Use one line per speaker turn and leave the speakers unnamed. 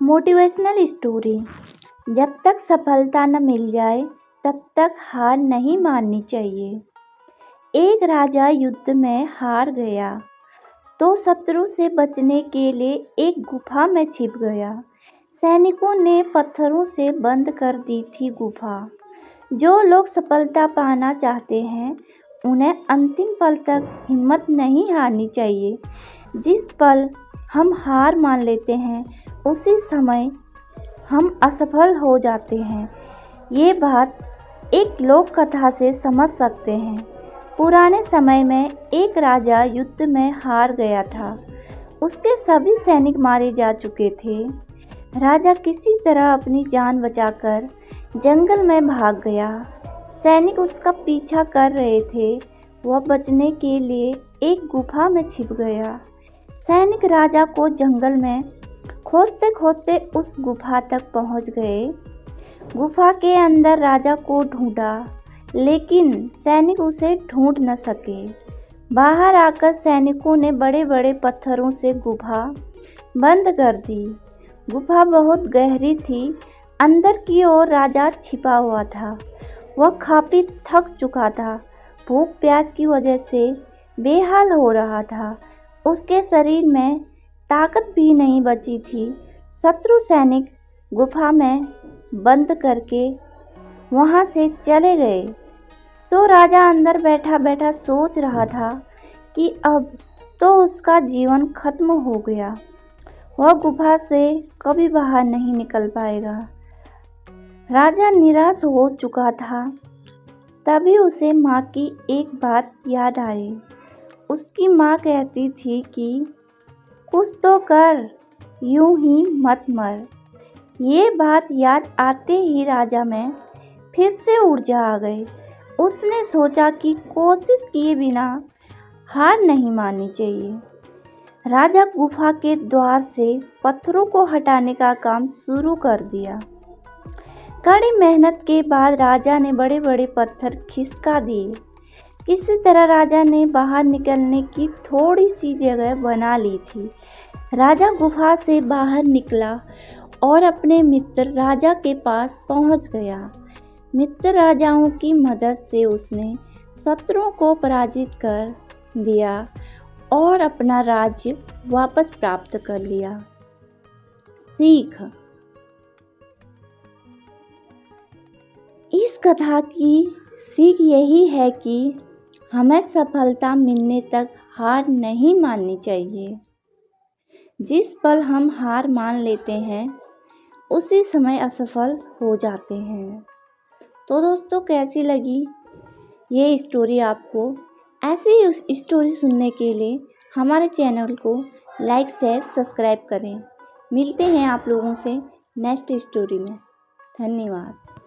Motivational story. जब तक सफलता न मिल जाए तब तक हार नहीं माननी चाहिए। एक राजा युद्ध में हार गया तो शत्रु से बचने के लिए एक गुफा में छिप गया। सैनिकों ने पत्थरों से बंद कर दी थी गुफा। जो लोग सफलता पाना चाहते हैं उन्हें अंतिम पल तक हिम्मत नहीं हारनी चाहिए। जिस पल हम हार मान लेते हैं उसी समय हम असफल हो जाते हैं। ये बात एक लोक कथा से समझ सकते हैं। पुराने समय में एक राजा युद्ध में हार गया था। उसके सभी सैनिक मारे जा चुके थे। राजा किसी तरह अपनी जान बचाकर जंगल में भाग गया। सैनिक उसका पीछा कर रहे थे। वह बचने के लिए एक गुफा में छिप गया। सैनिक राजा को जंगल में खोजते खोजते उस गुफा तक पहुंच गए। गुफा के अंदर राजा को ढूंढा लेकिन सैनिक उसे ढूंढ न सके। बाहर आकर सैनिकों ने बड़े बड़े पत्थरों से गुफा बंद कर दी। गुफा बहुत गहरी थी। अंदर की ओर राजा छिपा हुआ था। वह काफी थक चुका था। भूख प्यास की वजह से बेहाल हो रहा था। उसके शरीर में ताकत भी नहीं बची थी। शत्रु सैनिक गुफा में बंद करके वहां से चले गए तो राजा अंदर बैठा बैठा सोच रहा था कि अब तो उसका जीवन खत्म हो गया। वह गुफा से कभी बाहर नहीं निकल पाएगा। राजा निराश हो चुका था। तभी उसे माँ की एक बात याद आई। उसकी माँ कहती थी कि कुछ तो कर, यूं ही मत मर। ये बात याद आते ही राजा में फिर से ऊर्जा आ गई। उसने सोचा कि कोशिश किए बिना हार नहीं माननी चाहिए। राजा गुफा के द्वार से पत्थरों को हटाने का काम शुरू कर दिया। कड़ी मेहनत के बाद राजा ने बड़े बड़े पत्थर खिसका दिए। किसी तरह राजा ने बाहर निकलने की थोड़ी सी जगह बना ली थी। राजा गुफा से बाहर निकला और अपने मित्र राजा के पास पहुंच गया। मित्र राजाओं की मदद से उसने शत्रुओं को पराजित कर दिया और अपना राज्य वापस प्राप्त कर लिया। सीख। इस कथा की सीख यही है कि हमें सफलता मिलने तक हार नहीं माननी चाहिए। जिस पल हम हार मान लेते हैं उसी समय असफल हो जाते हैं। तो दोस्तों, कैसी लगी ये स्टोरी आपको? ऐसी ही स्टोरी सुनने के लिए हमारे चैनल को लाइक शेयर सब्सक्राइब करें। मिलते हैं आप लोगों से नेक्स्ट स्टोरी में। धन्यवाद।